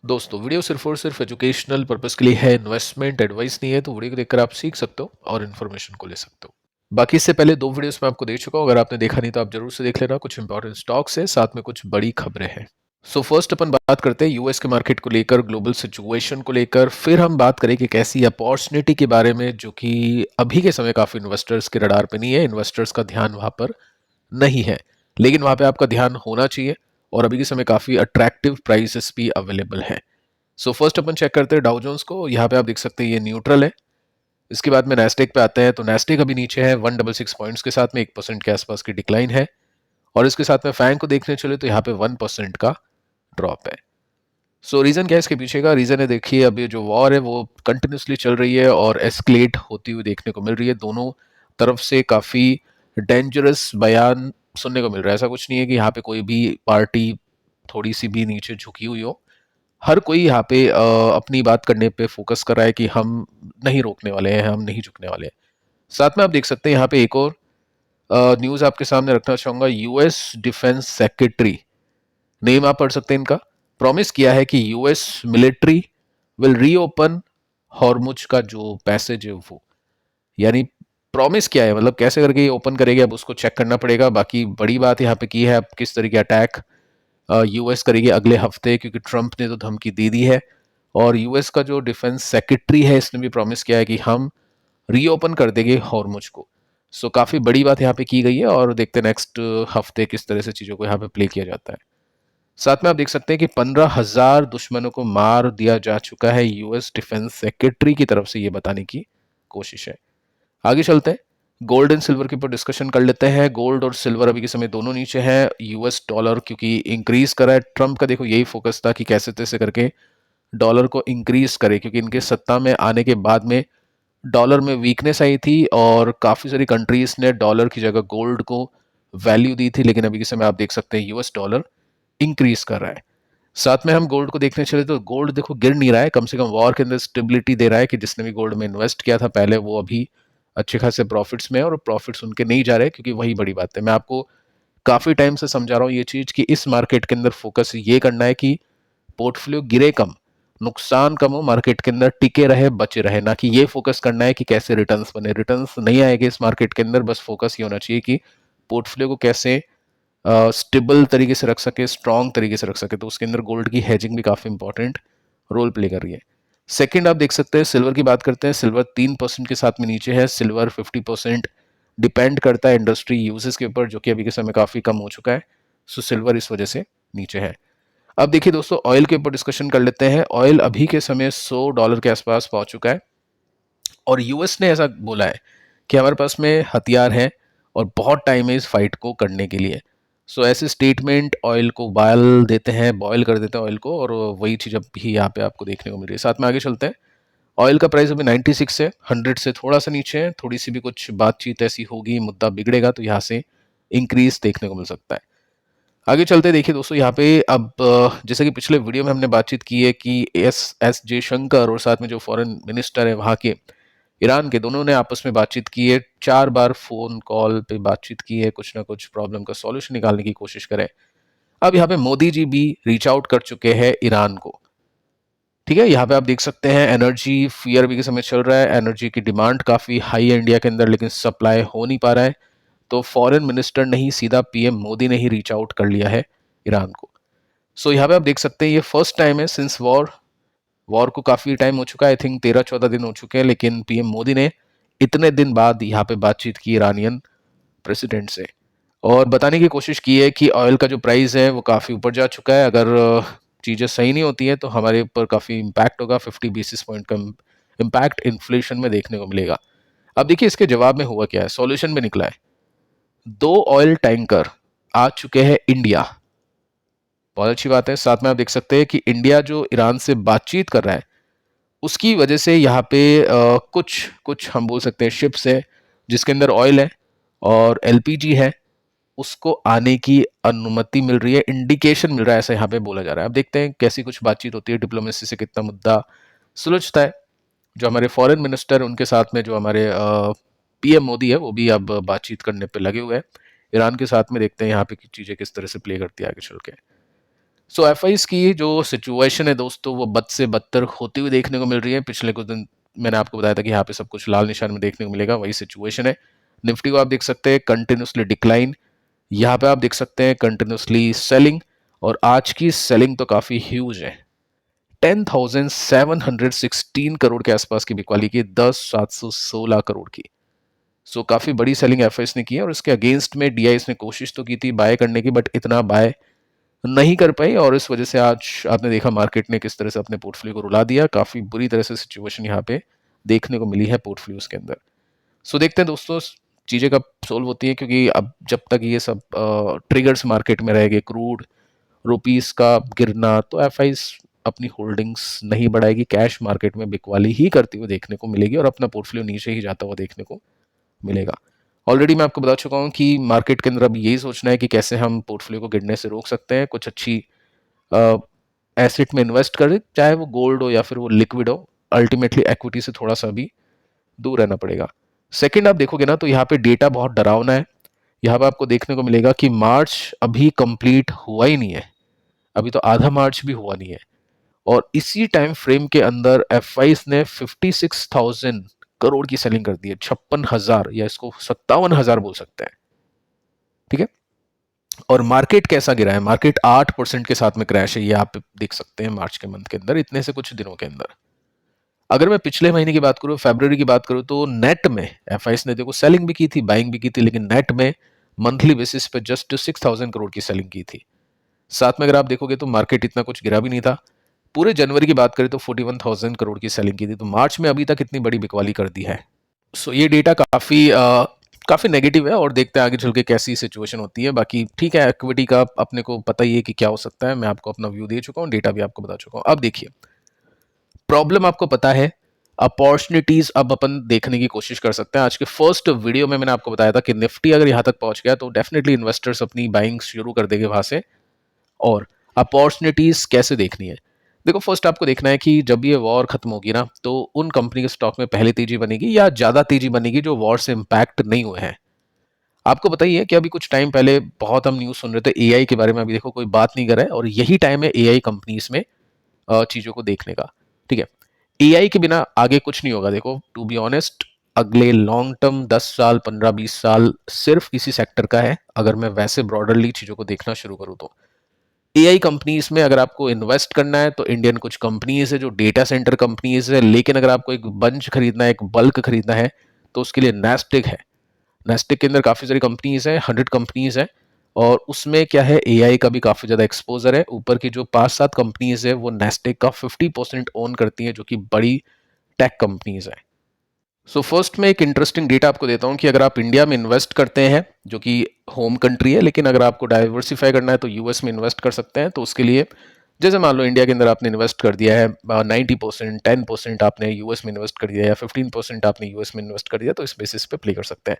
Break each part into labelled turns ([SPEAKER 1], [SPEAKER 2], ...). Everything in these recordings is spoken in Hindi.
[SPEAKER 1] दोस्तों वीडियो सिर्फ और सिर्फ एजुकेशनल पर्पस के लिए है, इन्वेस्टमेंट एडवाइस नहीं है। तो वीडियो को देखकर आप सीख सकते हो और इन्फॉर्मेशन को ले सकते हो। बाकी इससे पहले दो वीडियोस मैं आपको दे चुका हूँ, अगर आपने देखा नहीं तो आप जरूर से देख लेना। कुछ इंपॉर्टेंट स्टॉक्स है, साथ में कुछ बड़ी खबरें हैं। सो फर्स्ट अपन बात करते हैं यूएस के मार्केट को लेकर, ग्लोबल सिचुएशन को लेकर। फिर हम बात करें कि कैसी अपॉर्चुनिटी के बारे में, जो कि अभी के समय काफी इन्वेस्टर्स के रडार पे नहीं है, इन्वेस्टर्स का ध्यान वहां पर नहीं है, लेकिन वहां पे आपका ध्यान होना चाहिए। और अभी के समय काफी अट्रैक्टिव प्राइसेस भी अवेलेबल है। सो फर्स्ट अपन चेक करते हैं डाउ जोन्स को। यहाँ पे आप देख सकते हैं ये न्यूट्रल है। इसके बाद में नेस्डेक पे आते हैं, तो नेस्डेक अभी नीचे है 166 पॉइंट्स के साथ में 1% के आसपास की डिक्लाइन है। और इसके साथ में फैंग को देखने चले तो यहाँ पे 1% का ड्रॉप है। सो रीजन क्या है इसके पीछे का? रीजन है, देखिए अब ये जो वॉर है वो कंटिन्यूसली चल रही है और एस्केलेट होती हुई देखने को मिल रही है। दोनों तरफ से काफी डेंजरस बयान सुनने को मिल रहा है। ऐसा कुछ नहीं है कि यहाँ पे कोई भी पार्टी थोड़ी सी भी नीचे झुकी हुई हो। हर कोई यहाँ पे अपनी बात करने पे फोकस कर रहा है कि हम नहीं रोकने वाले हैं, हम नहीं झुकने वाले हैं। साथ में आप देख सकते हैं यहाँ पे एक और न्यूज आपके सामने रखना चाहूंगा। यूएस डिफेंस सेक्रेटरी, नेम आप पढ़ सकते हैं इनका, प्रॉमिस किया है कि US military will reopen Hormuz का जो पैसेज है वो, यानी प्रॉमिस किया है, मतलब कैसे करके ये ओपन करेगी अब उसको चेक करना पड़ेगा। बाकी बड़ी बात यहाँ पे की है, अब किस तरीके अटैक यूएस करेगी अगले हफ्ते, क्योंकि ट्रंप ने तो धमकी दे दी है। और यूएस का जो डिफेंस सेक्रेटरी है इसने भी प्रॉमिस किया है कि हम रीओपन कर देंगे हॉर्मुज को। सो काफी बड़ी बात यहाँ पे की गई है और देखते हैं नेक्स्ट हफ्ते किस तरह से चीजों को यहाँ पे प्ले किया जाता है। साथ में आप देख सकते हैं कि 15,000 दुश्मनों को मार दिया जा चुका है, यूएस डिफेंस सेक्रेटरी की तरफ से ये बताने की कोशिश है। आगे चलते हैं, गोल्ड एंड सिल्वर के ऊपर डिस्कशन कर लेते हैं। गोल्ड और सिल्वर अभी के समय दोनों नीचे हैं। यूएस डॉलर क्योंकि इंक्रीज करा है, ट्रंप का देखो यही फोकस था कि कैसे तैसे करके डॉलर को इंक्रीज करे, क्योंकि इनके सत्ता में आने के बाद में डॉलर में वीकनेस आई थी और काफी सारी कंट्रीज ने डॉलर की जगह गोल्ड को वैल्यू दी थी। लेकिन अभी के समय आप देख सकते हैं यूएस डॉलर इंक्रीज कर रहा है। साथ में हम गोल्ड को देखने चले तो गोल्ड देखो गिर नहीं रहा है, कम से कम वॉर के अंदर स्टेबिलिटी दे रहा है कि जिसने भी गोल्ड में इन्वेस्ट किया था पहले वो अभी अच्छे खासे प्रॉफिट्स में है, और प्रॉफिट्स उनके नहीं जा रहे, क्योंकि वही बड़ी बात है। मैं आपको काफी टाइम से समझा रहा हूँ ये चीज कि इस मार्केट के अंदर फोकस ये करना है कि पोर्टफोलियो गिरे कम, नुकसान कम हो, मार्केट के अंदर टिके रहे, बचे रहे, ना कि ये फोकस करना है कि कैसे रिटर्न्स बने। रिटर्न्स नहीं आएंगे इस मार्केट के अंदर, बस फोकस ये होना चाहिए कि पोर्टफोलियो को कैसे स्टेबल तरीके से रख सके, स्ट्रॉन्ग तरीके से रख सके। तो उसके अंदर गोल्ड की हेजिंग भी काफी इंपॉर्टेंट रोल प्ले कर रही है। सेकंड आप देख सकते हैं सिल्वर की बात करते हैं। सिल्वर 3% के साथ में नीचे है। सिल्वर 50% डिपेंड करता है इंडस्ट्री यूजेस के ऊपर, जो कि अभी के समय काफी कम हो चुका है। सो सिल्वर इस वजह से नीचे है। अब देखिए दोस्तों, ऑयल के ऊपर डिस्कशन कर लेते हैं। ऑयल अभी के समय $100 के आसपास पहुंच चुका है और यूएस ने ऐसा बोला है कि हमारे पास में हथियार है और बहुत टाइम है इस फाइट को करने के लिए। सो ऐसे स्टेटमेंट ऑयल को उबाल देते हैं, बॉयल कर देते हैं ऑयल को, और वही चीज़ अब भी यहाँ पे आपको देखने को मिल रही है। साथ में आगे चलते हैं। ऑयल का प्राइस अभी 96 है, 100 से थोड़ा सा नीचे है। थोड़ी सी भी कुछ बातचीत ऐसी होगी, मुद्दा बिगड़ेगा तो यहाँ से इंक्रीज देखने को मिल सकता है। आगे चलते देखिए दोस्तों, यहाँ पे अब जैसे कि पिछले वीडियो में हमने बातचीत की है कि एस जयशंकर और साथ में जो फॉरेन मिनिस्टर है वहाँ के, ईरान के, दोनों ने आपस में बातचीत की है। 4 बार फोन कॉल पे बातचीत की है, कुछ ना कुछ प्रॉब्लम का सॉल्यूशन निकालने की कोशिश करें। अब यहाँ पे मोदी जी भी रीच आउट कर चुके हैं ईरान को। ठीक है, यहाँ पे आप देख सकते हैं एनर्जी फियर भी के समय चल रहा है। एनर्जी की डिमांड काफी हाई है इंडिया के अंदर, लेकिन सप्लाई हो नहीं पा रहा है। तो फॉरेन मिनिस्टर ने ही, सीधा पीएम मोदी ने ही रीच आउट कर लिया है ईरान को। सो यहाँ पे आप देख सकते हैं ये फर्स्ट टाइम है सिंस वॉर। वॉर को काफी टाइम हो चुका है, आई थिंक 13-14 दिन हो चुके हैं, लेकिन पीएम मोदी ने इतने दिन बाद यहाँ पे बातचीत की ईरानियन प्रेसिडेंट से और बताने की कोशिश की है कि ऑयल का जो प्राइस है वो काफी ऊपर जा चुका है। अगर चीजें सही नहीं होती हैं तो हमारे ऊपर काफी इम्पैक्ट होगा। 50 बेसिस पॉइंट का इम्पैक्ट इन्फ्लेशन में देखने को मिलेगा। अब देखिए इसके जवाब में हुआ क्या है, सॉल्यूशन में निकला है। 2 ऑयल टैंकर आ चुके हैं इंडिया, बहुत अच्छी बात है। साथ में आप देख सकते हैं कि इंडिया जो ईरान से बातचीत कर रहा है उसकी वजह से यहाँ पे कुछ कुछ हम बोल सकते हैं शिप्स है जिसके अंदर ऑयल है और एलपीजी है, उसको आने की अनुमति मिल रही है, इंडिकेशन मिल रहा है, ऐसा यहाँ पे बोला जा रहा है। अब देखते हैं कैसी कुछ बातचीत होती है, डिप्लोमेसी से कितना मुद्दा सुलझता है। जो हमारे फॉरेन मिनिस्टर उनके साथ में जो हमारे पीएम मोदी है वो भी अब बातचीत करने पे लगे हुए हैं ईरान के साथ में। देखते हैं यहाँ पे चीजें किस तरह से प्ले करती है आगे चल के। सो एफआईज की जो सिचुएशन है दोस्तों वो बद से बदतर होती हुई देखने को मिल रही है। पिछले कुछ दिन मैंने आपको बताया था कि यहाँ पे सब कुछ लाल निशान में देखने को मिलेगा, वही सिचुएशन है। निफ्टी को आप देख सकते हैं कंटिन्यूसली डिक्लाइन, यहाँ पे आप देख सकते हैं कंटिन्यूसली सेलिंग, और आज की सेलिंग तो काफी ह्यूज है। 10,716 करोड़ के आसपास की बिकवाली की, 10,716 करोड़ की। सो काफी बड़ी सेलिंग एफआईएस ने की है, और इसके अगेंस्ट में डीआईएस ने कोशिश तो की थी बाय करने की, बट इतना बाय नहीं कर पाई, और इस वजह से आज आपने देखा मार्केट ने किस तरह से अपने पोर्टफोलियो को रुला दिया। काफी बुरी तरह से सिचुएशन यहाँ पे देखने को मिली है पोर्टफोलियोज के अंदर। सो देखते हैं दोस्तों चीजें कब सोल्व होती है, क्योंकि अब जब तक ये सब ट्रिगर्स मार्केट में रहेंगे, क्रूड, रुपीस का गिरना, तो एफआईज अपनी होल्डिंग्स नहीं बढ़ाएगी, कैश मार्केट में बिकवाली ही करती हुई देखने को मिलेगी, और अपना पोर्टफोलियो नीचे ही जाता हुआ देखने को मिलेगा। ऑलरेडी मैं आपको बता चुका हूँ कि मार्केट के अंदर अब यही सोचना है कि कैसे हम पोर्टफोलियो को गिरने से रोक सकते हैं, कुछ अच्छी एसेट में इन्वेस्ट करें, चाहे वो गोल्ड हो या फिर वो लिक्विड हो। अल्टीमेटली इक्विटी से थोड़ा सा भी दूर रहना पड़ेगा। सेकंड आप देखोगे ना तो यहाँ पे डेटा बहुत डरावना है। यहाँ पे आपको देखने को मिलेगा कि मार्च अभी कंप्लीट हुआ ही नहीं है, अभी तो आधा मार्च भी हुआ नहीं है, और इसी टाइम फ्रेम के अंदर एफआईस ने 56,000 करोड़ की सेलिंग कर दी है, 56,000 या इसको 57,000 बोल सकते हैं। ठीक है, और मार्केट कैसा गिरा है, मार्केट 8% के साथ में क्रैश है, ये आप देख सकते हैं मार्च के मंथ के अंदर, इतने से कुछ दिनों के अंदर। अगर मैं पिछले महीने की बात करूं, फरवरी की बात करूं, तो नेट में एफआईएस ने देखो सेलिंग भी की थी, बाइंग भी की थी, लेकिन नेट में मंथली बेसिस पे जस्ट 6,000 करोड़ की सेलिंग की थी। साथ में अगर आप देखोगे तो मार्केट इतना कुछ गिरा भी नहीं था। पूरे जनवरी की बात करें तो 41,000 करोड़ की सेलिंग की थी, तो मार्च में अभी तक इतनी बड़ी बिकवाली कर दी है। सो ये डेटा काफी नेगेटिव है, और देखते हैं आगे चल के कैसी सिचुएशन होती है। बाकी ठीक है, इक्विटी का अपने को पता ही है कि क्या हो सकता है, मैं आपको अपना व्यू दे चुका हूँ, डेटा भी आपको बता चुका हूँ। अब देखिए प्रॉब्लम आपको पता है, अपॉर्चुनिटीज अब अपन देखने की कोशिश कर सकते हैं। आज के फर्स्ट वीडियो में मैंने आपको बताया था कि निफ्टी अगर यहां तक पहुंच गया तो डेफिनेटली इन्वेस्टर्स अपनी बाइंग शुरू कर देंगे वहां से। और अपॉर्चुनिटीज कैसे देखनी है, देखो फर्स्ट आपको देखना है कि जब ये वॉर खत्म होगी ना, तो उन कंपनी के स्टॉक में पहले तेजी बनेगी या ज्यादा तेजी बनेगी जो वॉर से इंपैक्ट नहीं हुए हैं। आपको बताइए कि अभी कुछ टाइम पहले बहुत हम न्यूज सुन रहे थे एआई के बारे में, अभी देखो कोई बात नहीं कर रहा है, और यही टाइम है एआई कंपनीज में चीजों को देखने का। ठीक है, एआई के बिना आगे कुछ नहीं होगा। देखो टू बी ऑनेस्ट, अगले लॉन्ग टर्म 10 साल 15-20 साल सिर्फ इसी सेक्टर का है, अगर मैं वैसे ब्रॉडरली चीजों को देखना शुरू करूं तो। एआई कंपनीज में अगर आपको इन्वेस्ट करना है तो इंडियन कुछ कंपनीज है जो डेटा सेंटर कंपनीज है, लेकिन अगर आपको एक बंच खरीदना है, एक बल्क खरीदना है, तो उसके लिए नेस्टेक है। नेस्टेक के अंदर काफी सारी कंपनीज है, 100 कंपनीज है, और उसमें क्या है एआई का भी काफी ज्यादा एक्सपोजर है। ऊपर की जो 5-7 कंपनीज है वो नेस्टेक का 50% ओन करती हैं, जो कि बड़ी टेक कंपनीज है। सो फर्स्ट में एक इंटरेस्टिंग डेटा आपको देता हूं कि अगर आप इंडिया में इन्वेस्ट करते हैं, जो कि होम कंट्री है, लेकिन अगर आपको डाइवर्सिफाई करना है तो यूएस में इन्वेस्ट कर सकते हैं। तो उसके लिए जैसे मान लो इंडिया के अंदर आपने इन्वेस्ट कर दिया है 90%, 10% आपने यूएस में इन्वेस्ट कर दिया, या 15% आपने यूएस में इन्वेस्ट कर दिया, तो इस बेसिस पे प्ले कर सकते हैं।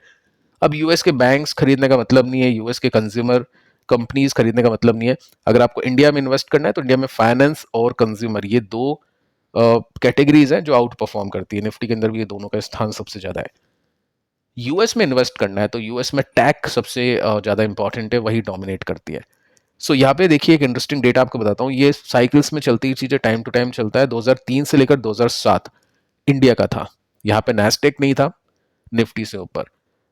[SPEAKER 1] अब यूएस के बैंक्स खरीदने का मतलब नहीं है, यूएस के कंज्यूमर कंपनीज खरीदने का मतलब नहीं है। अगर आपको इंडिया में इन्वेस्ट करना है तो इंडिया में फाइनेंस और कंज्यूमर, ये दो कैटेगरीज हैं जो आउट परफॉर्म करती है। निफ्टी के अंदर भी ये दोनों का स्थान सबसे ज्यादा है। यूएस में इन्वेस्ट करना है तो यूएस में टैक सबसे ज्यादा इंपॉर्टेंट है, वही डोमिनेट करती है। सो यहाँ पे देखिए एक इंटरेस्टिंग डेटा आपको बताता हूँ, ये साइकिल्स में चलती चीजें, टाइम टू टाइम चलता है। 2003 से लेकर 2007 इंडिया का था, यहाँ पे नेस्डेक नहीं था निफ्टी से ऊपर,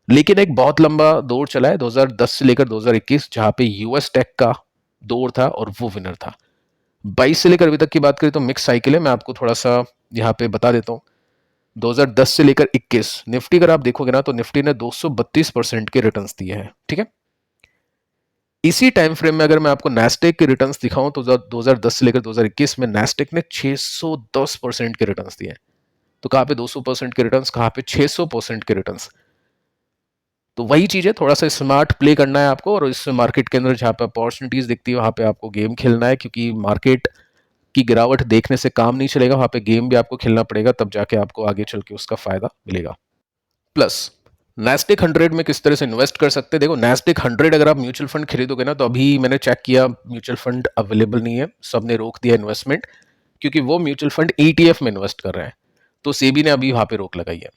[SPEAKER 1] लेकिन एक बहुत लंबा दौर चला है 2010 से लेकर 2021, जहां पे यूएस टेक का दौर था और वो विनर था। 22 से लेकर अभी तक की बात करें तो मिक्स साइकिल है, मैं आपको थोड़ा सा यहाँ पे बता देता हूँ। 2010 से लेकर 21 निफ्टी अगर आप देखोगे ना तो निफ्टी ने 232% के रिटर्न्स दिए हैं। ठीक है, इसी टाइम फ्रेम में अगर मैं आपको नेस्डेक के रिटर्न्स दिखाऊं तो 2010 से लेकर 2021 में नेस्डेक ने 610% के रिटर्न्स दिए हैं। तो कहां पे 200% के रिटर्न्स, कहां पे 600% के रिटर्न्स। तो वही चीज है, थोड़ा सा स्मार्ट प्ले करना है आपको, और इस मार्केट के अंदर जहां पे अपॉर्चुनिटीज दिखती है वहां पे आपको गेम खेलना है, क्योंकि मार्केट की गिरावट देखने से काम नहीं चलेगा, वहां पे गेम भी आपको खेलना पड़ेगा, तब जाके आपको आगे चल के उसका फायदा मिलेगा। प्लस नेस्डेक 100 में किस तरह से इन्वेस्ट कर सकते हैं, देखो नेस्डेक 100 अगर आप म्यूचुअल फंड खरीदोगे ना, तो अभी मैंने चेक किया म्यूचुअल फंड अवेलेबल नहीं है, सबने रोक दिया इन्वेस्टमेंट, क्योंकि वो म्यूचुअल फंड ईटीएफ में इन्वेस्ट कर रहे हैं, तो सेबी ने अभी वहां पे रोक लगाई है।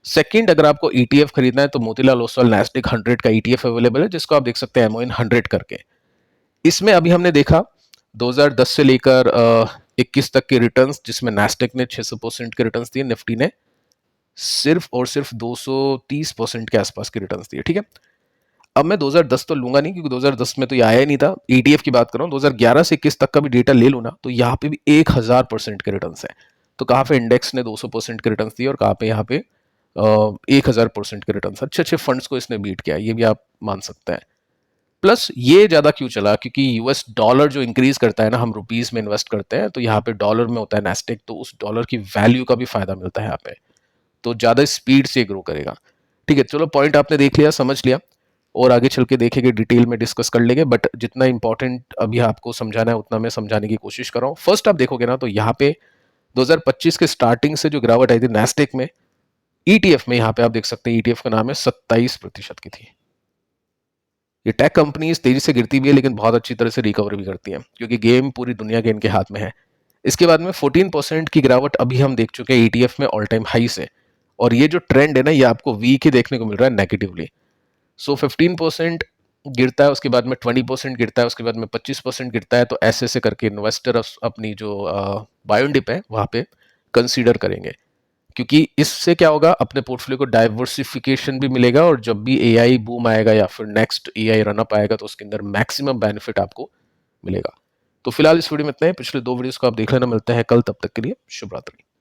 [SPEAKER 1] सेकंड, अगर आपको ईटीएफ खरीदना है तो मोतीलाल ओसवाल नेस्डेक 100 का ईटीएफ अवेलेबल है, जिसको आप देख सकते हैं MON 100 करके। इसमें अभी हमने देखा 2010 से लेकर 21 तक के रिटर्न्स, जिसमें नैस्डैक ने 600% के रिटर्न्स दिए, निफ्टी ने सिर्फ और सिर्फ 230% के आसपास के रिटर्न्स दिए। ठीक है, अब मैं 2010 तो लूंगा नहीं क्योंकि 2010 में तो ये आया ही नहीं था, ईटीएफ की बात कर रहा हूँ। 2011 से 21 तक का भी डेटा ले लूँ ना, तो यहाँ पे भी 1000% के रिटर्न्स हैं। तो कहाँ पे इंडेक्स ने 200% के रिटर्न्स दिए और कहाँ पे यहाँ पे 1000% के रिटर्न्स। अच्छे अच्छे फंड्स को इसने बीट किया, ये भी आप मान सकते हैं। प्लस ये ज्यादा क्यों चला, क्योंकि यूएस डॉलर जो इंक्रीज करता है ना, हम रुपीज में इन्वेस्ट करते हैं, तो यहाँ पे डॉलर में होता है नेस्टेक, तो उस डॉलर की वैल्यू का भी फायदा मिलता है यहाँ पे, तो ज्यादा स्पीड से ग्रो करेगा। ठीक है, चलो पॉइंट आपने देख लिया, समझ लिया, और आगे चल के देखेंगे, डिटेल में डिस्कस कर लेंगे, बट जितना इंपॉर्टेंट अभी आपको समझाना है उतना मैं समझाने की कोशिश कर रहा हूँ। फर्स्ट आप देखोगे ना, तो यहाँ पे 2025 के स्टार्टिंग से जो गिरावट आई थी नेस्टेक में, ईटीएफ में, यहाँ पे आप देख सकते हैं ईटीएफ का नाम है, 27% की थी। ये टेक कंपनीज तेजी से गिरती भी है लेकिन बहुत अच्छी तरह से रिकवर भी करती हैं, क्योंकि गेम पूरी दुनिया के इनके हाथ में है। इसके बाद में 14% की गिरावट अभी हम देख चुके हैं ईटीएफ में ऑल टाइम हाई से, और ये जो ट्रेंड है ना, ये आपको वीक ही देखने को मिल रहा है नेगेटिवली। सो 15% गिरता है, उसके बाद में 20% गिरता है, उसके बाद में 25% गिरता है, तो ऐसे ऐसे करके इन्वेस्टर अपनी जो बायोन डिप है वहां पे कंसीडर करेंगे, क्योंकि इससे क्या होगा, अपने पोर्टफोलियो को डाइवर्सिफिकेशन भी मिलेगा, और जब भी एआई बूम आएगा या फिर नेक्स्ट एआई रनअप आएगा तो उसके अंदर मैक्सिमम बेनिफिट आपको मिलेगा। तो फिलहाल इस वीडियो में इतना ही, पिछले 2 वीडियोस को आप देख लेना, मिलते हैं कल, तब तक के लिए शुभ रात्रि।